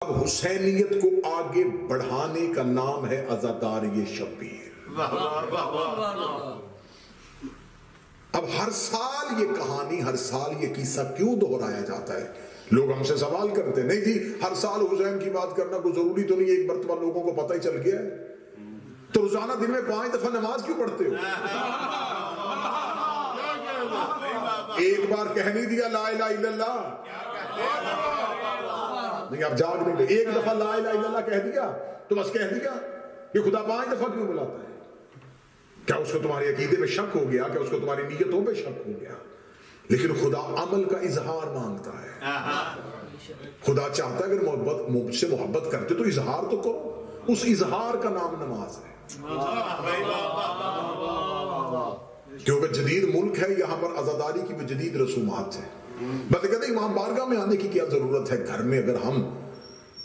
اب حسینیت کو آگے بڑھانے کا نام ہے عزاداری شبیر۔ اب ہر سال یہ کہانی، ہر سال یہ قصہ کیوں دہرایا جاتا ہے؟ لوگ ہم سے سوال کرتے ہیں، نہیں جی ہر سال حسین کی بات کرنا کوئی ضروری تو نہیں، ایک مرتبہ لوگوں کو پتہ ہی چل گیا ہے تو روزانہ دن میں 5 دفعہ نماز کیوں پڑھتے ہو؟ ایک بار کہہ نہیں دیا لا الہ الا اللہ، نہیں آپ جاگ نہیں گئے، ایک دفعہ لا الہ الا اللہ کہہ دیا تو بس کہہ دیا، یہ خدا 5 دفعہ کیوں بلاتا ہے؟ کیا اس کو تمہارے عقیدے میں شک ہو گیا؟ کیا اس کو تمہاری نیتوں پہ شک ہو گیا؟ لیکن خدا عمل کا اظہار مانگتا ہے۔ خدا چاہتا ہے اگر مجھ سے محبت کرتے تو اظہار تو کرو، اس اظہار کا نام نماز ہے۔ کیونکہ جدید ملک ہے، یہاں پر عزاداری کی بھی جدید رسومات ہیں۔ بس کہتے ہیں امام بارگاہ میں آنے کی کیا ضرورت ہے؟ گھر میں اگر ہم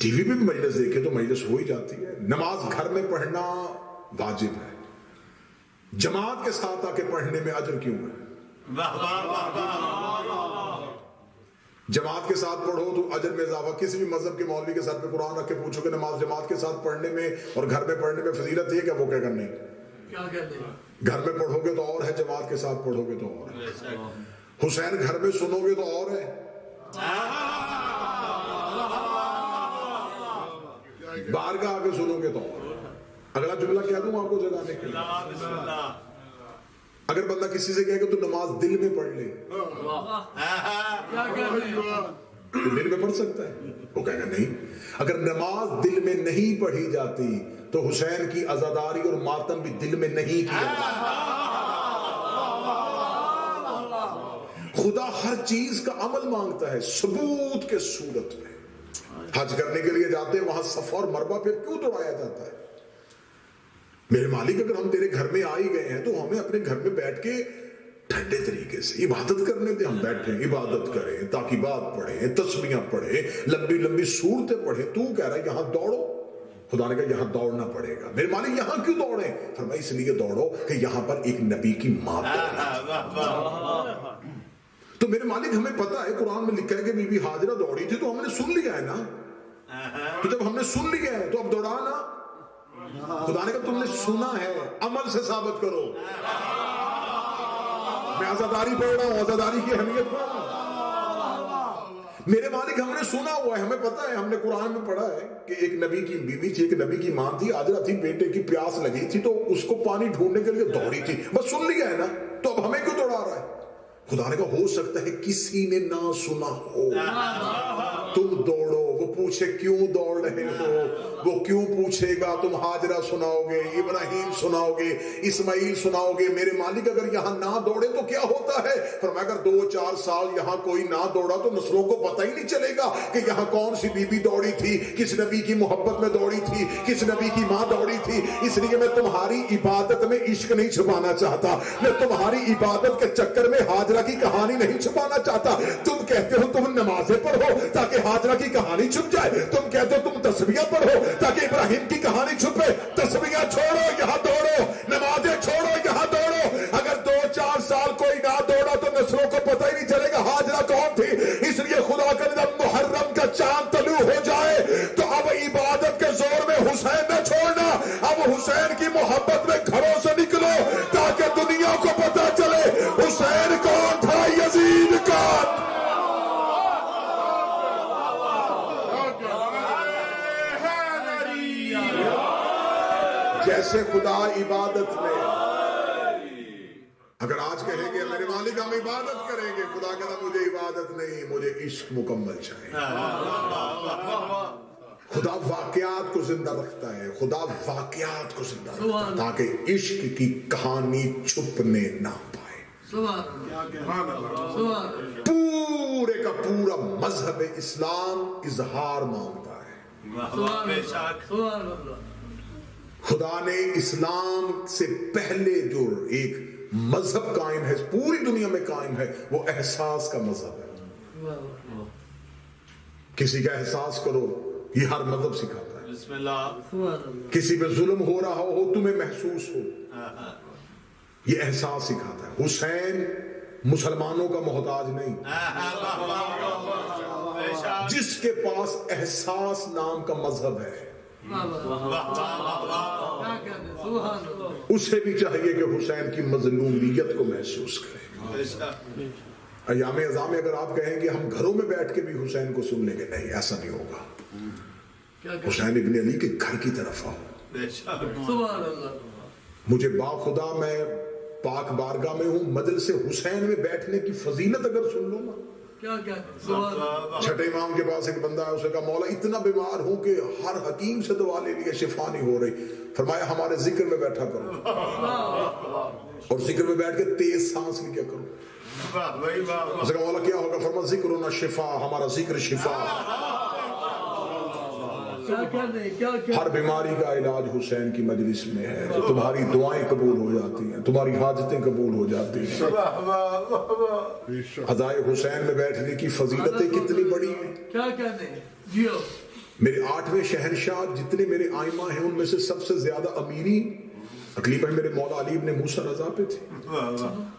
ٹی وی پہ بھی مجلس دیکھیں تو مجلس ہو ہی جاتی ہے۔ نماز گھر میں پڑھنا واجب ہے، جماعت کے ساتھ آ کے پڑھنے میں اجر کیوں ہے؟ جماعت کے ساتھ پڑھو تو اجر میں اضافہ۔ کسی بھی مذہب کے مولوی کے ساتھ پہ قرآن رکھ کے پوچھو کہ نماز جماعت کے ساتھ پڑھنے میں اور گھر میں پڑھنے میں فضیلت ہے کیا؟ وہ کیا کرنے، گھر میں پڑھو گے تو اور ہے، جماعت کے ساتھ پڑھو گے تو اور ہے۔ حسین گھر میں سنو گے تو اور ہے، بارگاہ آگے سنو گے تو اور۔ اگلا جملہ کہہ دوں آپ کو جگانے کے لیے، اگر بندہ کسی سے کہے کہ تو نماز دل میں پڑھ لے تو دل میں پڑھ سکتا ہے؟ وہ کہے گا نہیں۔ اگر نماز دل میں نہیں پڑھی جاتی تو حسین کی عزاداری اور ماتم بھی دل میں نہیں کیا جاتا۔ خدا ہر چیز کا عمل مانگتا ہے، ثبوت کے صورت میں۔ حج کرنے کے لیے جاتے ہیں، وہاں صفا اور مروہ پہ کیوں دوڑایا جاتا ہے؟ میرے مالک اگر ہم تیرے گھر میں آ ہی گئے ہیں تو ہمیں اپنے گھر میں بیٹھ کے ٹھنڈے طریقے سے عبادت کرنے دیں، ہم بیٹھیں عبادت کریں، تاکیبات پڑھیں، تسبیحاں پڑھیں، لمبی لمبی سورتیں پڑھیں۔ تو کہہ رہا ہے یہاں دوڑو، خدا نے کہا یہاں دوڑنا پڑے گا۔ میرے مالک یہاں کیوں دوڑیں؟ فرمایا اس لیے دوڑو کہ یہاں پر ایک نبی کی ماں دوڑی۔ تو میرے مالک ہمیں پتا ہے، قرآن میں لکھا ہے کہ بی بی ہاجرہ دوڑی تھی تو ہم نے سن لیا ہے نا، تو جب ہم نے سن لیا ہے تو اب دوڑانا۔ خدا نے کہا تم نے سنا ہے، عمل سے ثابت کرو۔ میں عزاداری پڑھ رہا ہوں، عزاداری کی اہمیت پڑھ رہا ہوں۔ میرے مالک ہم نے سنا ہوا ہے، ہمیں پتا ہے، ہم نے قرآن میں پڑھا ہے کہ ایک نبی کی بیوی تھی، ایک نبی کی ماں تھی، ہاجرہ تھی، بیٹے کی پیاس لگی تھی تو اس کو پانی ڈھونڈنے کے لیے دوڑی تھی۔ بس سن لیا ہے نا، تو اب ہمیں کیوں دوڑا رہا ہے؟ خدا نے کہا ہو سکتا ہے کسی نے نہ سنا ہو، تم دوڑو۔ وہ پوچھے کیوں دوڑ رہے ہو، وہ کیوں پوچھے گا؟ تم ہاجرہ سناؤ گے، ابراہیم سناؤ گے، اسماعیل سناؤ گے۔ میرے مالک اگر یہاں نہ دوڑے تو کیا ہوتا ہے؟ فرمایا اگر 2-4 سال یہاں کوئی نہ دوڑا تو نسلوں کو پتہ ہی نہیں چلے گا کہ یہاں کون سی بی بی دوڑی تھی، کس نبی کی محبت میں دوڑی تھی، کس نبی کی ماں دوڑی تھی۔ اس لیے میں تمہاری عبادت میں عشق نہیں چھپانا چاہتا، میں تمہاری عبادت کے چکر میں ہاجرہ کی کہانی نہیں چھپانا چاہتا۔ تم کہتے ہو تم نمازیں پڑھو تاکہ ہاجرہ کی کہانی چھپ جائے، تم کہتے ہو تم تسبیحاں پڑھو تاکہ ابراہیم کی کہانی چھپے۔ تسبیحاں چھوڑو یہاں دوڑو، نمازیں چھوڑو یہاں دوڑو۔ اگر 2-4 سال کوئی نہ دوڑا تو نسلوں کو پتہ ہی نہیں چلے گا ہاجرہ کون تھی۔ اس لیے خدا کا جب محرم کا چاند طلوع ہو جائے تو اب عبادت کے زور میں حسین نہ چھوڑنا، اب حسین کی محبت میں گھروں سے نکلو تاکہ دنیا کو پتہ چلے حسین کون تھا، یزید کون۔ جیسے خدا عبادت میں، اگر آج کہیں گے میرے مالک ہم عبادت کریں گے، خدا کہتا مجھے عبادت نہیں، مجھے عشق مکمل چاہیے۔ خدا واقعات کو زندہ رکھتا ہے، خدا واقعات کو زندہ رکھتا ہے تاکہ عشق کی کہانی چھپنے نہ پائے۔ پورے کا پورا مذہب اسلام اظہار مانگتا ہے۔ خدا نے اسلام سے پہلے جو ایک مذہب قائم ہے، پوری دنیا میں قائم ہے، وہ احساس کا مذہب ہے۔ کسی کا احساس کرو، یہ ہر مذہب سکھاتا ہے۔ بسم اللہ۔ کسی پہ ظلم ہو رہا ہو تمہیں محسوس ہو، یہ احساس سکھاتا ہے۔ حسین مسلمانوں کا محتاج نہیں، جس کے پاس احساس نام کا مذہب ہے اسے بھی چاہیے کہ حسین کی مظلومیت کو محسوس کرے۔ ایام اعزام میں اگر آپ کہیں کہ ہم گھروں میں بیٹھ کے بھی حسین کو سن لیں گے، نہیں، ایسا نہیں ہوگا۔ حسین ابن علی کے گھر کی طرف آؤ۔ مجھے باخدا میں پاک بارگاہ میں ہوں، مجلس حسین میں بیٹھنے کی فضیلت اگر سن لوں نا۔ چھٹے امام کے پاس ایک بندہ ہے، اسے کہا مولا اتنا بیمار ہوں کہ ہر حکیم سے دعا لے لیے شفا نہیں ہو رہی، فرمایا ہمارے ذکر میں بیٹھا کرو، اور ذکر میں بیٹھ کے تیز سانس لیا کرو۔ اسے کہا مولا کیا ہوگا؟ فرمایا ذکرنا شفا، ہمارا ذکر شفا۔ ہر بیماری کا علاج حسین کی مجلس میں ہے، تو تمہاری دعائیں قبول ہو جاتی ہیں، تمہاری حاجتیں قبول ہو جاتی ہیں۔ ادائے حسین میں بیٹھنے کی فضیلتیں کتنی بڑی ہیں۔ میرے 8ویں شہنشاہ جتنے میرے آئمہ ہیں ان میں سے سب سے زیادہ امیری تکلیف میرے مولا علی ابن موسیٰ رضا پہ تھی۔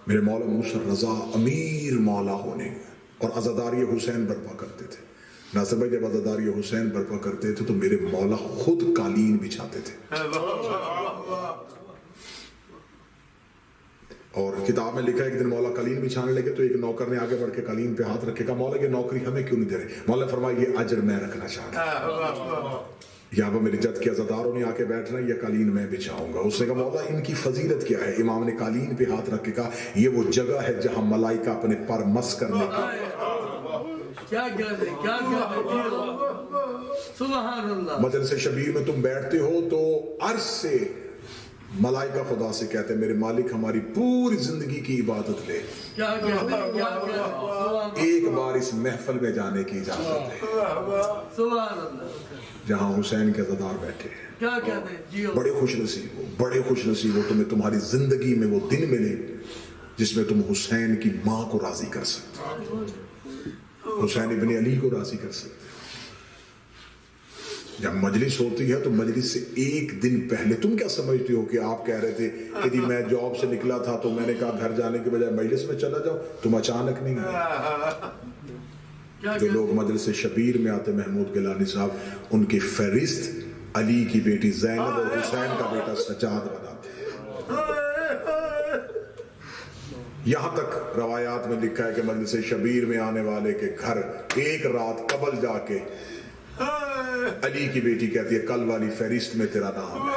میرے مولا موسیٰ رضا امیر مولا ہونے اور عزاداری حسین برپا کرتے تھے۔ ناصر بھائی جب عزاداری حسین برپا کرتے تھے تو میرے مولا خود قالین بچھاتے تھے، اور کتاب میں لکھا ہے ایک دن مولا قالین بچھانے لگے تو ایک نوکر نے آگے بڑھ کے قالین پہ ہاتھ رکھے، کہا مولا یہ نوکری ہمیں کیوں نہیں دے رہے؟ مولا فرمایا یہ اجر میں رکھنا چاہتا ہوں، یہاں پر میری جد کے عزاداروں نے آ کے بیٹھنا، یہ قالین میں بچھاؤں گا۔ اس نے کہا مولا ان کی فضیلت کیا ہے؟ امام نے قالین پہ ہاتھ رکھ کے کہا یہ وہ جگہ ہے جہاں ملائکہ اپنے پر مس کرنے کی۔ سبحان اللہ۔ مجلس شبیر میں تم بیٹھتے ہو تو عرش سے ملائکہ خدا سے کہتے ہیں میرے مالک ہماری پوری زندگی کی عبادت لے، ایک بار اس محفل میں جانے کی اجازت ہے جہاں حسین کے عزادار بیٹھے ہیں۔ بڑے خوش نصیب ہو، بڑے خوش نصیب ہو تمہیں تمہاری زندگی میں وہ دن ملے جس میں تم حسین کی ماں کو راضی کر سکتے ہو، حسین ابن علی کو راضی کر سکتے ہو۔ جب مجلس ہوتی ہے تو مجلس سے ایک دن پہلے تم کیا سمجھتے ہو کہ آپ کہہ رہے تھے کہ جی میں جاب سے نکلا تھا تو میں نے کہا گھر جانے کے بجائے مجلس میں چلا جاؤ، تم اچانک نہیں آئے۔ جو لوگ مجلس شبیر میں آتے محمود گیلانی صاحب ان کی فہرست علی کی بیٹی زینب اور حسین کا بیٹا سجاد بناتے ہیں۔ یہاں تک روایات میں لکھا ہے کہ مجلس شبیر میں آنے والے کے گھر ایک رات قبل جا کے علی کی بیٹی کہتی ہے کل والی فہرست میں تیرا نام ہے،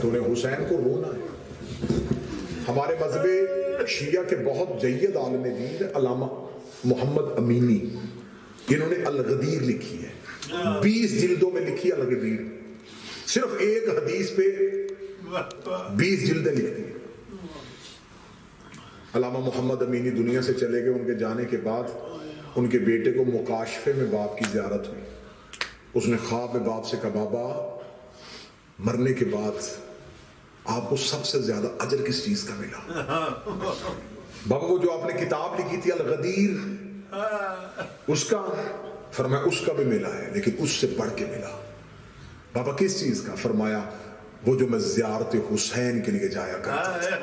تو نے حسین کو رونا ہے۔ ہمارے مذہب شیعہ کے بہت جید عالم دین علامہ محمد امینی، انہوں نے الغدیر لکھی ہے، 20 جلدوں میں لکھی الغدیر، صرف ایک حدیث پہ 20 جلدیں لکھتی ہیں۔ علامہ محمد امینی دنیا سے چلے گئے، ان کے جانے کے بعد ان کے بیٹے کو مکاشفے میں باپ کی زیارت ہوئی، اس نے خواب میں باپ سے کہا بابا مرنے کے بعد آپ کو سب سے زیادہ اجر کس چیز کا ملا؟ بابا وہ جو آپ نے کتاب لکھی تھی الغدیر اس کا؟ فرمایا اس کا بھی ملا ہے لیکن اس سے بڑھ کے ملا۔ بابا کس چیز کا؟ فرمایا وہ جو میں زیارت حسین کے لیے جایا کرتا تھا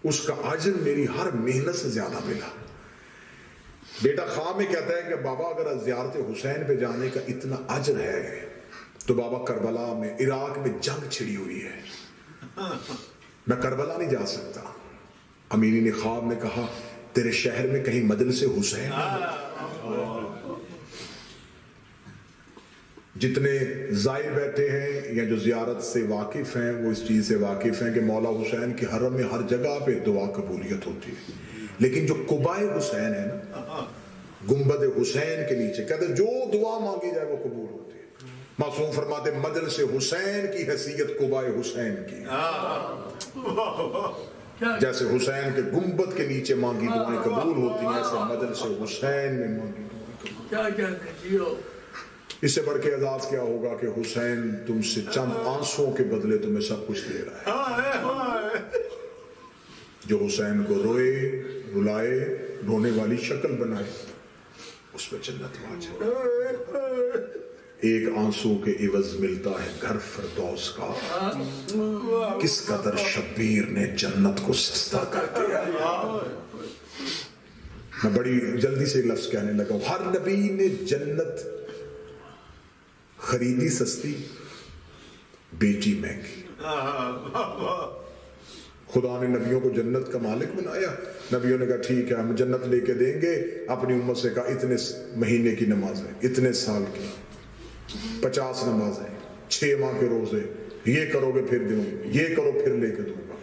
اس کا اجر میری ہر محنت سے زیادہ ملا۔ بیٹا خواب میں کہتا ہے کہ بابا اگر زیارت حسین پہ جانے کا اتنا اجر ہے تو بابا کربلا میں عراق میں جنگ چھڑی ہوئی ہے، میں کربلا نہیں جا سکتا۔ امینی نے خواب میں کہا تیرے شہر میں کہیں مجلس حسین جتنے زائر بیٹھے ہیں یا جو زیارت سے واقف ہیں وہ اس چیز سے واقف ہیں کہ مولا حسین کے حرم میں ہر جگہ پہ دعا قبولیت ہوتی ہے، لیکن جو قبائے حسین ہے نا گنبد حسین کے نیچے کہتے جو دعا مانگی جائے وہ قبول ہوتی ہے۔ معصوم فرماتے مجلس حسین کی حیثیت قبائے حسین کی، جیسے حسین کے گنبد کے نیچے مانگی دعائیں قبول ہوتی ہیں ایسے مجلس حسین میں مانگی دعائیں قبول۔ اس سے بڑھ کے اعزاز کیا ہوگا کہ حسین تم سے چند آنسوں کے بدلے تمہیں سب کچھ دے رہا ہے۔ جو حسین کو روئے رلائے رونے والی شکل بنائے اس پہ جنت واجب۔ ایک آنسو کے عوض ملتا ہے گھر فردوس کا، کس قدر شبیر نے جنت کو سستا کر دیا۔ میں بڑی جلدی سے لفظ کہنے لگا ہوں، ہر نبی نے جنت خریدی سستی، بیچی مہنگی۔ خدا نے نبیوں کو جنت کا مالک بنایا، نبیوں نے کہا ٹھیک ہے ہم جنت لے کے دیں گے، اپنی امت سے کہا اتنے مہینے کی نمازیں، اتنے سال کی 50 نمازیں، 6 ماہ کے روزے، یہ کرو گے پھر دوں گا، یہ کرو پھر لے کے دوں گا۔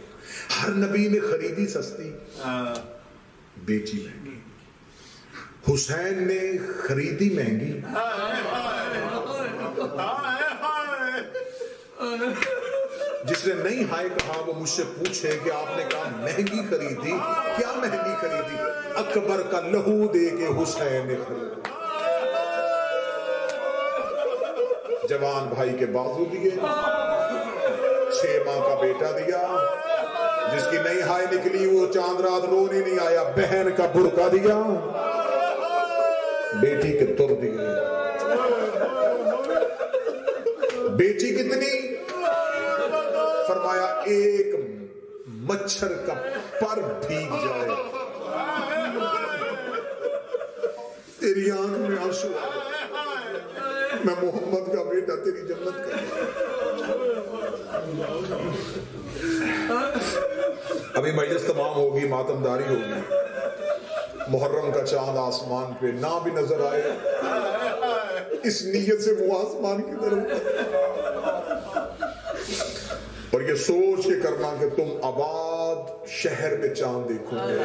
ہر نبی نے خریدی سستی، بیچی مہنگی۔ حسین نے خریدی مہنگی، جس نے نہیں ہائے کہا وہ مجھ سے پوچھے کہ آپ نے کہا مہنگی خریدی، کیا مہنگی خریدی؟ اکبر کا لہو دے کے حسین نے خریدی۔ جوان بھائی کے بازو دیے، 6 ماہ کا بیٹا دیا، جس کی نئی ہائے نکلی وہ چاند رات رونے نہیں آیا، بہن کا برقع دیا، بیٹی کے تر دیے۔ بیٹی کتنی؟ فرمایا ایک مچھر کا پر بھیگ جائے تیری آنکھ میں آنسو آئے، میں محمد کا بیٹا تیری جنت کا۔ ابھی مجلس تمام ہوگی، ماتمداری ہوگی، محرم کا چاند آسمان پہ نہ بھی نظر آئے، اس نیت سے وہ آسمان کی طرف اور یہ سوچ کے کرنا کہ تم آباد شہر میں چاند دیکھو گے،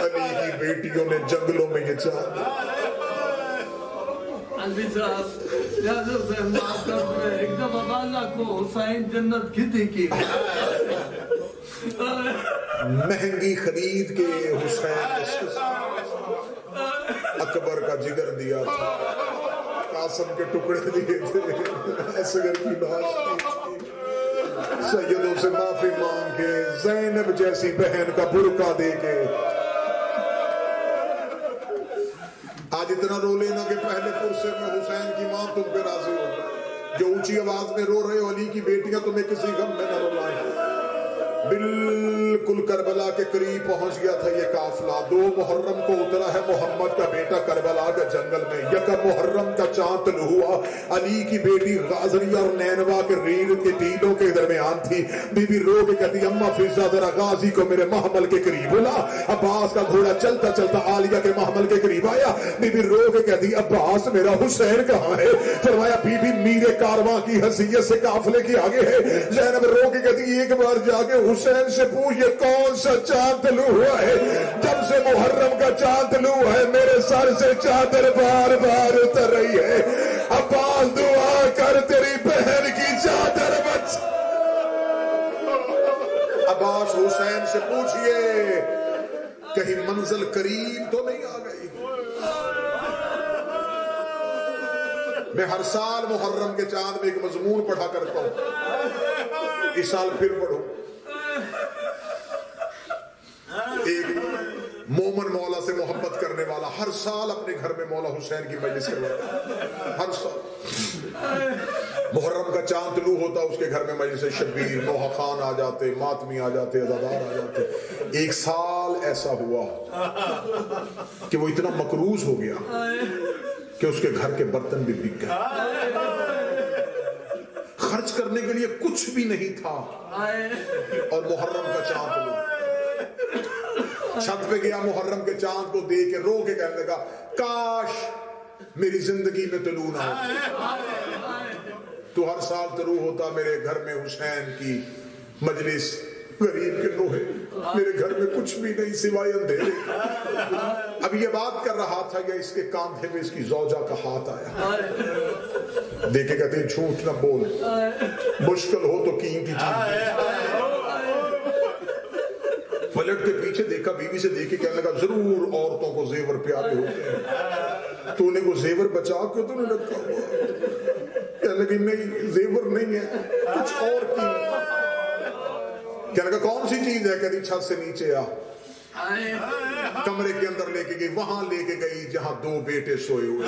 علی کی بیٹیوں نے جنگلوں میں یہ چاند ایک دم اللہ کو حسین جنت کتنی کی مہنگی خرید کے حسین اکبر کا جگر دیا تھا، قاسم کے ٹکڑے دیے تھے، اصغر کی لاش دی تھی، سیدوں سے معافی مانگ کے، زینب جیسی بہن کا برقع دے کے۔ آج اتنا رو لینا کہ پہلے پرسے میں حسین کی ماں تم پہ راضی ہو، جو اونچی آواز میں رو رہے ہو علی کی بیٹیاں تمہیں کسی غم میں نہ رلائیں۔ بالکل کربلا کے قریب پہنچ گیا تھا یہ قافلہ، 2 محرم کو اترا ہے محمد کا بیٹا کربلا کے جنگل میں، یکم محرم کا چاند طلوع ہوا، علی کی بیٹی غازریہ اور نینوا کے ریڑھ کے ٹیلوں کے درمیان تھی، بی بی رو کے کہتی اماں فضہ ذرا غازی کو میرے محمل کے قریب بلا۔ عباس کا گھوڑا چلتا چلتا عالیہ کے محمل کے قریب آیا، بی بی رو کے کہتی عباس میرا حسین کہاں ہے؟ فرمایا بی بی میرے کارواں کی حیثیت سے قافلے کی آگے ہے۔ زینب رو کے کہتی ایک بار جا کے حسین سے پوچھ یہ کون سا چاند طلوع ہوا ہے؟ جب سے محرم کا چاند طلوع ہے میرے سر سے چادر بار بار اتر رہی ہے، عباس دعا کر تیری بہن کی چادر بچ۔ عباس حسین سے پوچھئے کہیں منزل قریب تو نہیں آ گئی؟ میں ہر سال محرم کے چاند میں ایک مضمون پڑھا کرتا ہوں، اس سال پھر پڑھوں۔ ایک مومن مولا سے محبت کرنے والا ہر سال اپنے گھر میں مولا حسین کی مجلس کرواتا، ہر سال محرم کا چاند طلوع ہوتا اس کے گھر میں مجلس شبیر، نوحہ خان آ جاتے، ماتمی آ جاتے، عزادار آ جاتے۔ ایک سال ایسا ہوا کہ وہ اتنا مقروض ہو گیا کہ اس کے گھر کے برتن بھی بک گئے، خرچ کرنے کے لیے کچھ بھی نہیں تھا، اور محرم کا چاند طلوع، چھت پہ گیا محرم کے چاند کو دیکھ کے رو کے کہنے لگا کاش میری زندگی میں طلوع نہ ہو، تو ہر سال طلوع ہوتا میرے گھر میں حسین کی مجلس، غریب کے نوحے، میرے گھر میں کچھ بھی نہیں سوائے اندھیرے۔ اب یہ بات کر رہا تھا یا اس کے کاندھے میں اس کی زوجہ کا ہاتھ آیا، دیکھے کہتے ہیں جھوٹ نہ بول، مشکل ہو تو قیمتی چیز۔ پلٹ کے پیچھے دیکھا، بیوی سے دیکھے کہنے لگا ضرور عورتوں کو زیور پیارے ہوتے ہیں، تو نے وہ زیور بچا کے تو نہیں رکھا ہوا؟ کہنے لگی نہیں زیور نہیں ہے، کچھ اور قیمت۔ کہنے لگا کون سی چیز ہے؟ کہتی چھت سے نیچے آ، کمرے کے اندر لے کے گئی، وہاں لے کے گئی جہاں 2 بیٹے سوئے ہوئے،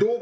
2